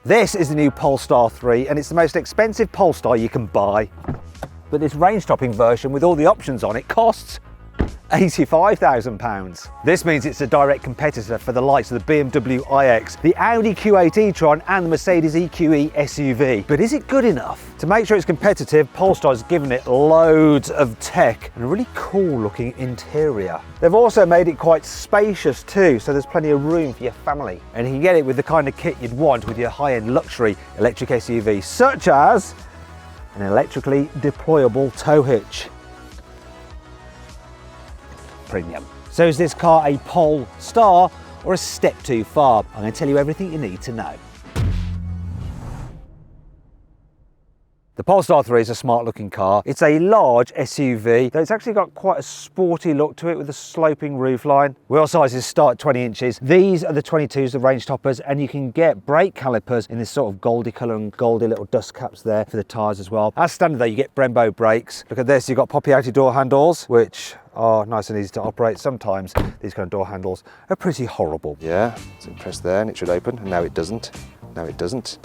This is the new Polestar 3 and it's the most expensive Polestar you can buy. But this range-topping version with all the options on it costs £85,000. This means it's a direct competitor for the likes of the BMW iX, the Audi Q8 e-tron and the Mercedes EQE SUV. But is it good enough? To make sure it's competitive, Polestar's given it loads of tech and a really cool looking interior. They've also made it quite spacious too, so there's plenty of room for your family. And you can get it with the kind of kit you'd want with your high-end luxury electric SUV, such as an electrically deployable tow hitch. Premium. So is this car a Polestar or a step too far? I'm going to tell you everything you need to know. The Polestar 3 is a smart looking car. It's a large SUV, though it's actually got quite a sporty look to it with a sloping roofline. Wheel sizes start at 20 inches. These are the 22s, the range toppers, and you can get brake calipers in this sort of goldy colour and goldy little dust caps there for the tyres as well. As standard though, you get Brembo brakes. Look at this, you've got poppy outy door handles, which are nice and easy to operate. Sometimes these kind of door handles are pretty horrible. Yeah, so press there and it should open, and now it doesn't. Now it doesn't.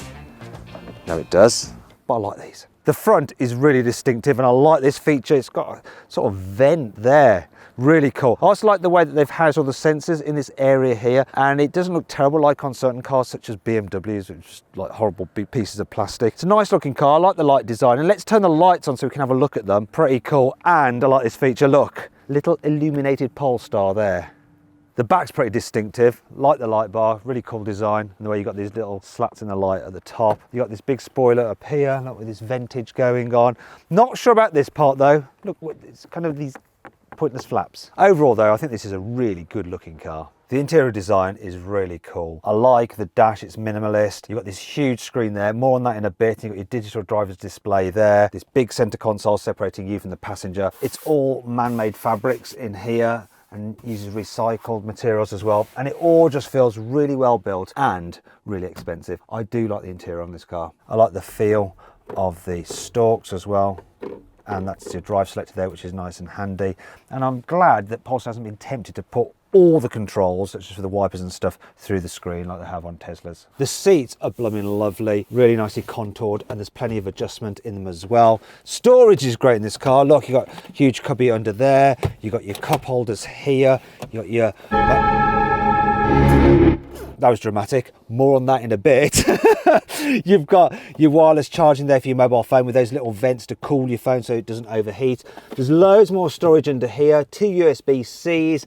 Now it does. But I like these. The front is really distinctive and I like this feature. It's got a sort of vent there. Really cool. I also like the way that they've housed all the sensors in this area here, and it doesn't look terrible like on certain cars such as BMWs, which are just like horrible big pieces of plastic. It's a nice looking car. I like the light design, and let's turn the lights on so we can have a look at them. Pretty cool. And I like this feature. Look, little illuminated Polestar there. The back's pretty distinctive, like the light bar, really cool design. And the way you got these little slats in the light at the top. You got this big spoiler up here, look, with this ventage going on. Not sure about this part though. Look, it's kind of these pointless flaps. Overall though, I think this is a really good looking car. The interior design is really cool. I like the dash, it's minimalist. You've got this huge screen there, more on that in a bit. You've got your digital driver's display there. This big center console separating you from the passenger. It's all man-made fabrics in here, and uses recycled materials as well, and it all just feels really well built and really expensive. I do like the interior on this car. I like the feel of the stalks as well, and that's your drive selector there, which is nice and handy. And I'm glad that Polestar hasn't been tempted to put all the controls, such as for the wipers and stuff, through the screen like they have on Teslas. The seats are blooming lovely, really nicely contoured, and there's plenty of adjustment in them as well. Storage is great in this car. Look, you've got a huge cubby under there, you've got your cup holders here, you got your... that was dramatic. More on that in a bit. You've got your wireless charging there for your mobile phone with those little vents to cool your phone so it doesn't overheat. There's loads more storage under here, 2 USB-Cs,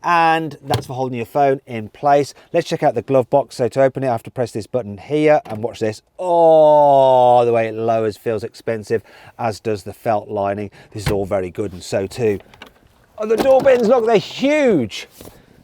and that's for holding your phone in place. Let's check out the glove box. So to open it, I have to press this button here, and watch this. Oh, the way it lowers feels expensive, as does the felt lining. This is all very good, and so too. Oh, the door bins, look, they're huge.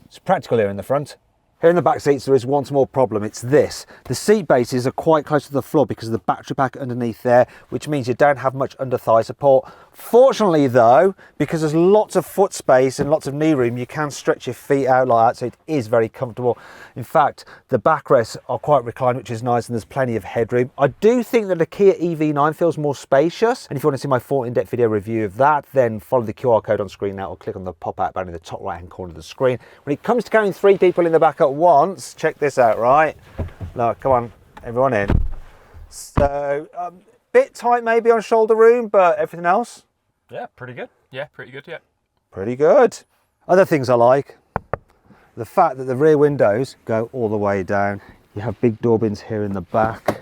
It's practical here in the front. Here in the back seats, there is one small problem. It's this. The seat bases are quite close to the floor because of the battery pack underneath there, which means you don't have much under thigh support. Fortunately though, because there's lots of foot space and lots of knee room, you can stretch your feet out like that, so it is very comfortable. In fact, the backrests are quite reclined, which is nice, and there's plenty of headroom. I do think that the Kia EV9 feels more spacious, and if you want to see my full in-depth video review of that, then follow the QR code on screen now, or click on the pop-out button in the top right-hand corner of the screen. When it comes to carrying 3 people in the back at once, check this out, right? Look, come on, everyone in. So, bit tight maybe on shoulder room, but everything else? Yeah, pretty good. Yeah, pretty good, yeah. Pretty good. Other things I like, the fact that the rear windows go all the way down. You have big door bins here in the back.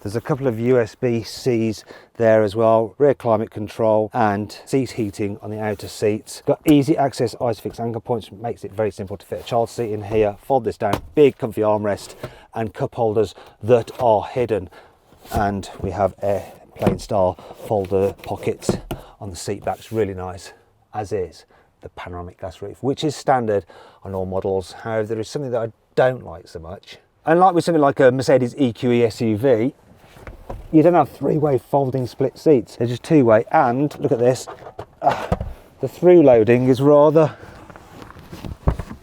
There's a couple of USB-Cs there as well, rear climate control and seat heating on the outer seats. Got easy access ISOFIX anchor points, which makes it very simple to fit a child seat in here. Fold this down, big comfy armrest and cup holders that are hidden. And we have airplane style folder pockets on the seat backs, really nice, as is the panoramic glass roof, which is standard on all models. However, there is something that I don't like so much. Unlike with something like a Mercedes EQE SUV, you don't have 3-way folding split seats. They're just 2-way, and look at this, the through loading is rather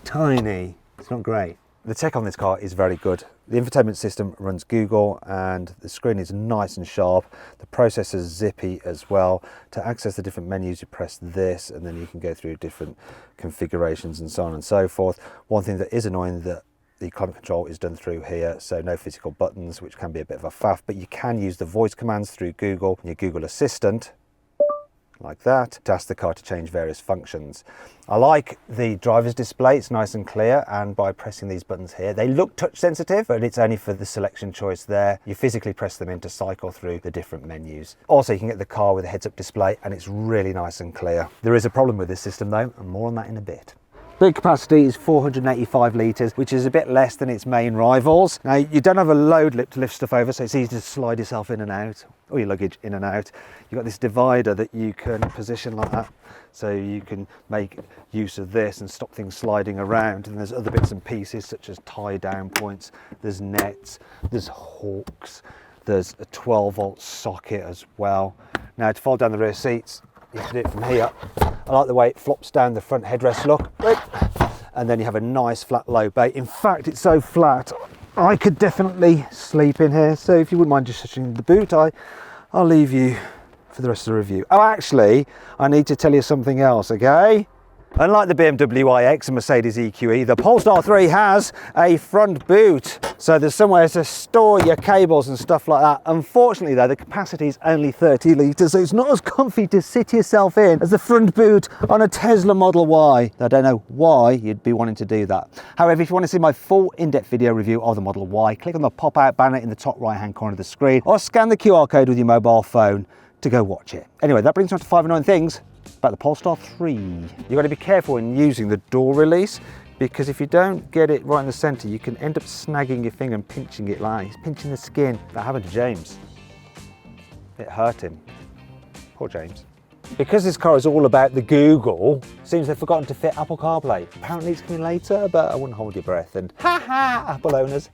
tiny. It's not great. The tech on this car is very good. The infotainment system runs Google and the screen is nice and sharp. The processor's zippy as well. To access the different menus, you press this and then you can go through different configurations and so on and so forth. One thing that is annoying that The climate control is done through here, so no physical buttons, which can be a bit of a faff, but you can use the voice commands through Google, your Google Assistant, like that, to ask the car to change various functions. I like the driver's display, it's nice and clear, and by pressing these buttons here, they look touch sensitive, but it's only for the selection choice there. You physically press them in to cycle through the different menus. Also, you can get the car with a heads-up display, and it's really nice and clear. There is a problem with this system though, and more on that in a bit. Boot capacity is 485 litres, which is a bit less than its main rivals. Now, you don't have a load lip to lift stuff over, so it's easy to slide yourself in and out, or your luggage in and out. You've got this divider that you can position like that, so you can make use of this and stop things sliding around. And there's other bits and pieces, such as tie-down points, there's nets, there's hooks, there's a 12-volt socket as well. Now, to fold down the rear seats, you have to do it from here. I like the way it flops down the front headrest, look. And then you have a nice flat low bay. In fact, it's so flat, I could definitely sleep in here. So if you wouldn't mind just touching the boot, I'll leave you for the rest of the review. Oh, actually, I need to tell you something else, okay? Unlike the BMW iX and Mercedes EQE, the Polestar 3 has a front boot. So there's somewhere to store your cables and stuff like that. Unfortunately though, the capacity is only 30 litres, so it's not as comfy to sit yourself in as the front boot on a Tesla Model Y. I don't know why you'd be wanting to do that. However, if you want to see my full in-depth video review of the Model Y, click on the pop-out banner in the top right-hand corner of the screen, or scan the QR code with your mobile phone to go watch it. Anyway, that brings us to 5 annoying things about the Polestar 3. You've got to be careful in using the door release, because if you don't get it right in the centre, you can end up snagging your finger and pinching it like he's pinching the skin. That happened to James. It hurt him. Poor James. Because this car is all about the Google, seems they've forgotten to fit Apple CarPlay. Apparently it's coming later, but I wouldn't hold your breath. And ha, Apple owners.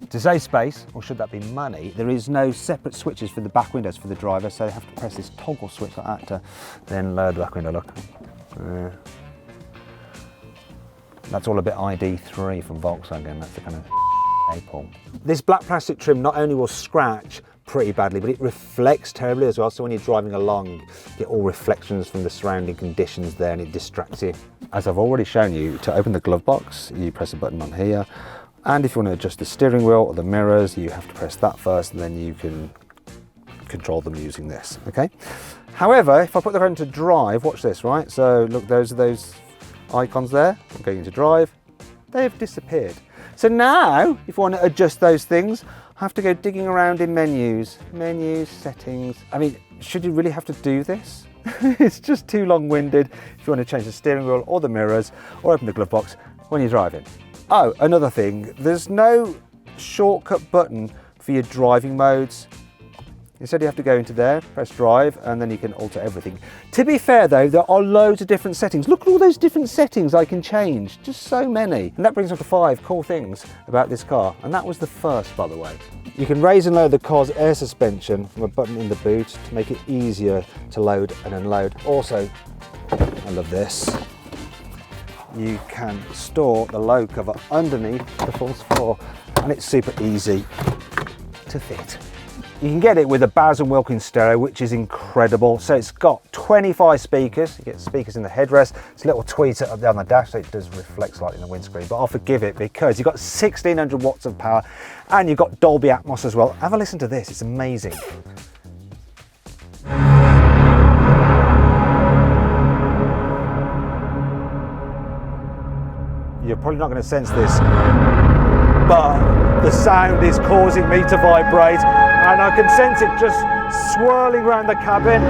To save space, or should that be money, there is no separate switches for the back windows for the driver, so they have to press this toggle switch like that to then lower the back window, look. That's all a bit ID3 from Volkswagen, that's the kind of Apple. This black plastic trim not only will scratch pretty badly, but it reflects terribly as well, so when you're driving along, you get all reflections from the surrounding conditions there and it distracts you. As I've already shown you, to open the glove box, you press a button on here. And if you want to adjust the steering wheel or the mirrors, you have to press that first, and then you can control them using this, okay? However, if I put the phone to drive, watch this, right? So look, those are those icons there. I'm going into drive. They have disappeared. So now, if I want to adjust those things, I have to go digging around in menus, settings. I mean, should you really have to do this? It's just too long-winded if you want to change the steering wheel or the mirrors or open the glove box when you're driving. Oh, another thing, there's no shortcut button for your driving modes. Instead you have to go into there, press drive, and then you can alter everything. To be fair though, there are loads of different settings. Look at all those different settings I can change, just so many. And that brings us to 5 cool things about this car, and that was the first, by the way. You can raise and lower the car's air suspension from a button in the boot to make it easier to load and unload. Also, I love this. You can store the load cover underneath the false floor, and it's super easy to fit. You can get it with a Bowers & Wilkins stereo, which is incredible. So it's got 25 speakers. You get speakers in the headrest. It's a little tweeter up there on the dash, so it does reflect slightly in the windscreen, but I'll forgive it because you've got 1600 watts of power, and you've got Dolby Atmos as well. Have a listen to this, it's amazing. You're probably not going to sense this, but the sound is causing me to vibrate, and I can sense it just swirling around the cabin.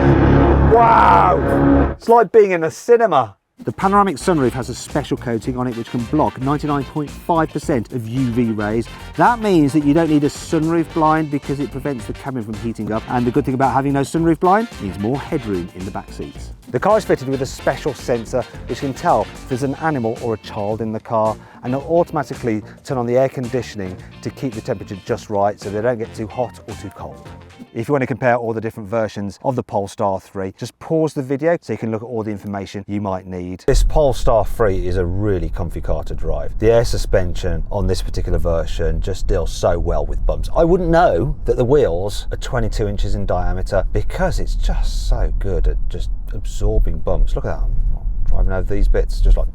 Wow! It's like being in a cinema. The panoramic sunroof has a special coating on it which can block 99.5% of UV rays. That means that you don't need a sunroof blind because it prevents the cabin from heating up. And the good thing about having no sunroof blind means more headroom in the back seats. The car is fitted with a special sensor which can tell if there's an animal or a child in the car, and it'll automatically turn on the air conditioning to keep the temperature just right so they don't get too hot or too cold. If you want to compare all the different versions of the Polestar 3, just pause the video so you can look at all the information you might need. This Polestar 3 is a really comfy car to drive. The air suspension on this particular version just deals so well with bumps. I wouldn't know that the wheels are 22 inches in diameter because it's just so good at just absorbing bumps. Look at that, I'm driving over these bits, just like,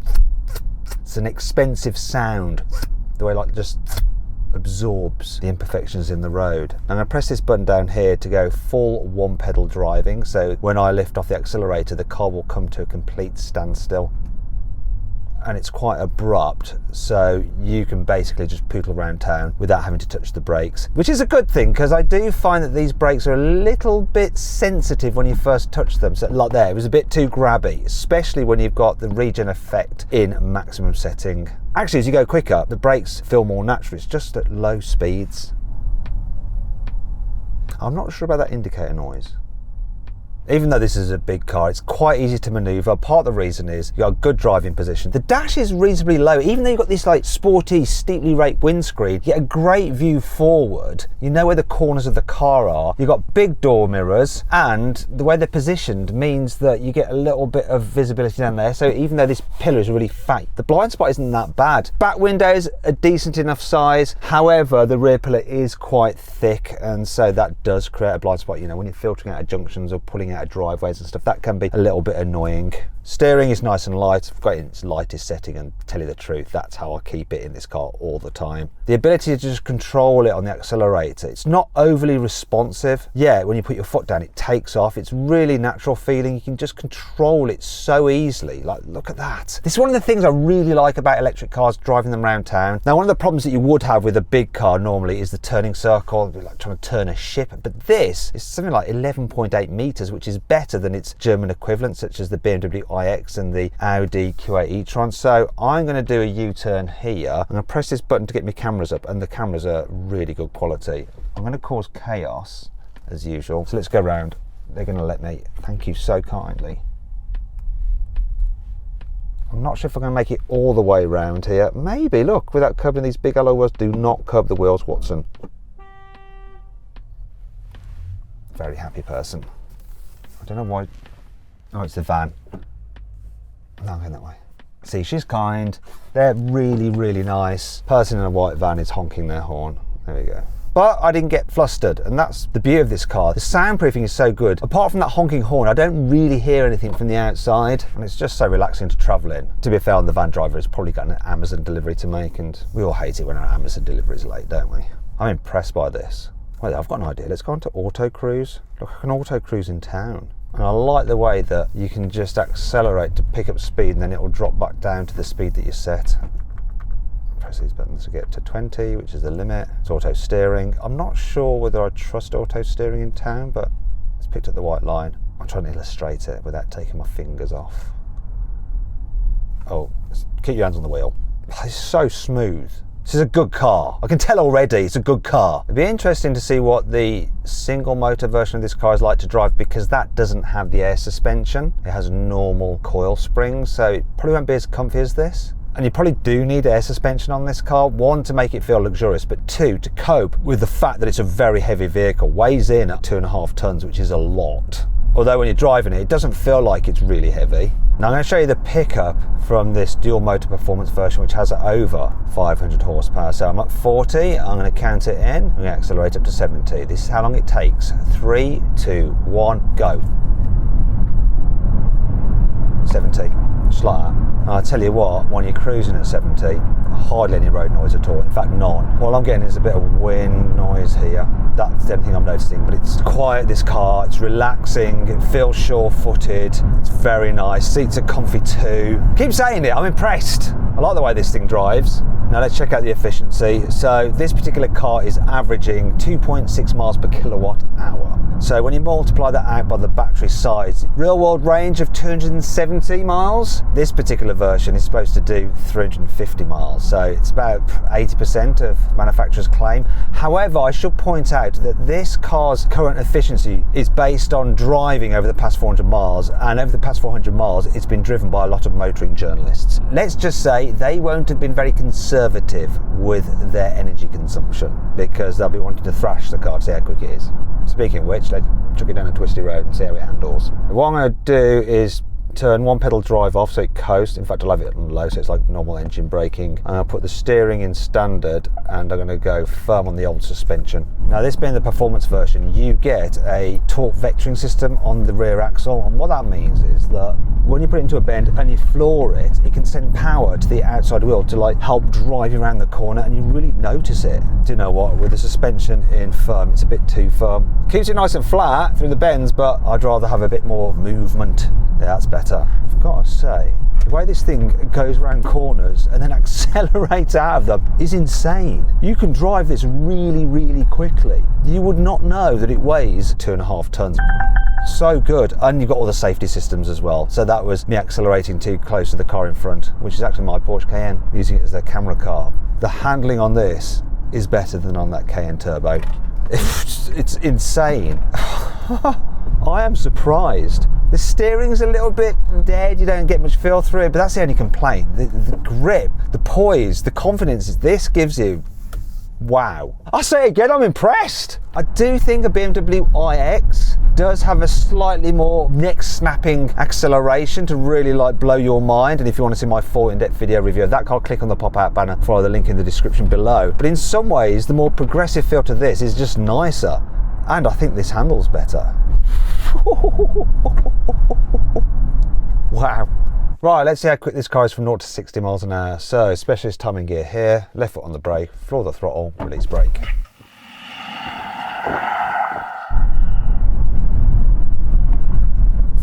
it's an expensive sound. the way like just absorbs the imperfections in the road. I'm going to press this button down here to go full one pedal driving, so when I lift off the accelerator the car will come to a complete standstill. And it's quite abrupt, so you can basically just poodle around town without having to touch the brakes, which is a good thing, because I do find that these brakes are a little bit sensitive when you first touch them. So like there, it was a bit too grabby, especially when you've got the regen effect in maximum setting. Actually, as you go quicker, the brakes feel more natural. It's just at low speeds. I'm not sure about that indicator noise. Even though this is a big car, it's quite easy to manoeuvre. Part of the reason is you've got a good driving position. The dash is reasonably low. Even though you've got this like sporty, steeply raked windscreen, you get a great view forward. You know where the corners of the car are. You've got big door mirrors, and the way they're positioned means that you get a little bit of visibility down there. So even though this pillar is really fat, the blind spot isn't that bad. Back windows are decent enough size. However, the rear pillar is quite thick, and so that does create a blind spot. You know, when you're filtering out of junctions or pulling out driveways and stuff, that can be a little bit annoying. Steering is nice and light. I've got it in its lightest setting, and to tell you the truth, that's how I keep it in this car all the time. The ability to just control it on the accelerator, it's not overly responsive. Yeah, when you put your foot down, it takes off. It's really natural feeling. You can just control it so easily. Like, look at that. This is one of the things I really like about electric cars, driving them around town. Now, one of the problems that you would have with a big car normally is the turning circle, like trying to turn a ship. But this is something like 11.8 meters, which is better than its German equivalent, such as the BMW iX and the Audi Q8 e-tron. So I'm going to do a U-turn here. I'm going to press this button to get my cameras up, and the cameras are really good quality. I'm going to cause chaos as usual. So let's go round. They're going to let me. Thank you so kindly. I'm not sure if I'm going to make it all the way round here. Maybe. Look, without curbing these big alloy wheels. Do not curb the wheels, Watson. Very happy person. I don't know why. Oh, it's the van. No, I'm going that way. See, she's kind. They're really, really nice. Person in a white van is honking their horn. There we go. But I didn't get flustered, and that's the beauty of this car. The soundproofing is so good. Apart from that honking horn, I don't really hear anything from the outside, and it's just so relaxing to travel in. To be fair, the van driver has probably got an Amazon delivery to make, and we all hate it when our Amazon delivery is late, don't we? I'm impressed by this. Wait, I've got an idea. Let's go on to auto cruise. Look, I can auto cruise in town. And I like the way that you can just accelerate to pick up speed, and then it will drop back down to the speed that you set. Press these buttons to get to 20, which is the limit. It's auto steering. I'm not sure whether I trust auto steering in town, but it's picked up the white line. I'm trying to illustrate it without taking my fingers off. Oh, keep your hands on the wheel. It's so smooth. This is a good car. I can tell already it's a good car. It'd be interesting to see what the single motor version of this car is like to drive, because that doesn't have the air suspension. It has normal coil springs, so it probably won't be as comfy as this. And you probably do need air suspension on this car. One, to make it feel luxurious, but two, to cope with the fact that it's a very heavy vehicle. Weighs in at 2.5 tons, which is a lot. Although when you're driving it, it doesn't feel like it's really heavy. Now I'm going to show you the pickup from this dual motor performance version, which has over 500 horsepower. So I'm at 40, I'm going to count it in, I'm going to accelerate up to 70. This is how long it takes. 3, 2, 1, go. 70, just like that. And I'll tell you what, when you're cruising at 70, hardly any road noise at all. In fact, none. All I'm getting is a bit of wind noise here. That's the only thing I'm noticing, but it's quiet, this car. It's relaxing, it feels sure-footed. It's very nice. Seats are comfy too. I keep saying it, I'm impressed. I like the way this thing drives. Now let's check out the efficiency. So this particular car is averaging 2.6 miles per kilowatt hour. So when you multiply that out by the battery size, real world range of 270 miles. This particular version is supposed to do 350 miles. So it's about 80% of manufacturer's claim. However, I should point out that this car's current efficiency is based on driving over the past 400 miles. And over the past 400 miles, it's been driven by a lot of motoring journalists. Let's just say they won't have been very conservative with their energy consumption, because they'll be wanting to thrash the car to see how quick it is. Speaking of which, let's chuck it down a twisty road and see how it handles. What I'm going to do is turn one pedal drive off so it coasts. In fact, I'll have it on low so it's like normal engine braking. And I'll put the steering in standard and I'm going to go firm on the old suspension. Now, this being the performance version, you get a torque vectoring system on the rear axle, and what that means is that when you put it into a bend and you floor it, it can send power to the outside wheel to like help drive you around the corner, and you really notice it. Do you know what? With the suspension in firm, it's a bit too firm. Keeps it nice and flat through the bends, but I'd rather have a bit more movement. Yeah, that's better. I've got to say, the way this thing goes around corners and then accelerates out of them is insane. You can drive this really, really quickly. You would not know that it weighs 2.5 tons. So good. And you've got all the safety systems as well. So that was me accelerating too close to the car in front, which is actually my Porsche Cayenne, using it as their camera car. The handling on this is better than on that Cayenne Turbo. It's insane. I am surprised. The steering's a little bit dead, you don't get much feel through it, but that's the only complaint. The grip, the poise, the confidence this gives you, wow. I say again, I'm impressed. I do think a BMW iX does have a slightly more neck snapping acceleration to really like blow your mind. And if you want to see my full in-depth video review of that car, click on the pop-out banner, follow the link in the description below. But in some ways, the more progressive feel to this is just nicer. And I think this handles better. Wow. Right, let's see how quick this car is from 0 to 60 miles an hour. So, specialist timing gear here, left foot on the brake, floor the throttle, release brake.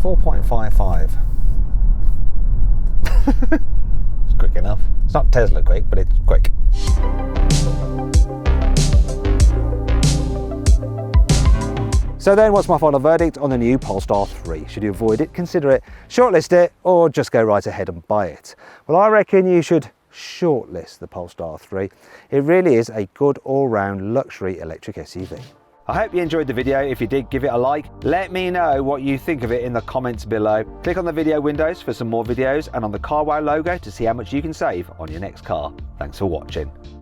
.55. It's quick enough. It's not Tesla quick, but it's quick. So then, what's my final verdict on the new Polestar 3? Should you avoid it, consider it, shortlist it, or just go right ahead and buy it? Well, I reckon you should shortlist the Polestar 3. It really is a good all-round luxury electric SUV. I hope you enjoyed the video. If you did, give it a like. Let me know what you think of it in the comments below. Click on the video windows for some more videos and on the CarWow logo to see how much you can save on your next car. Thanks for watching.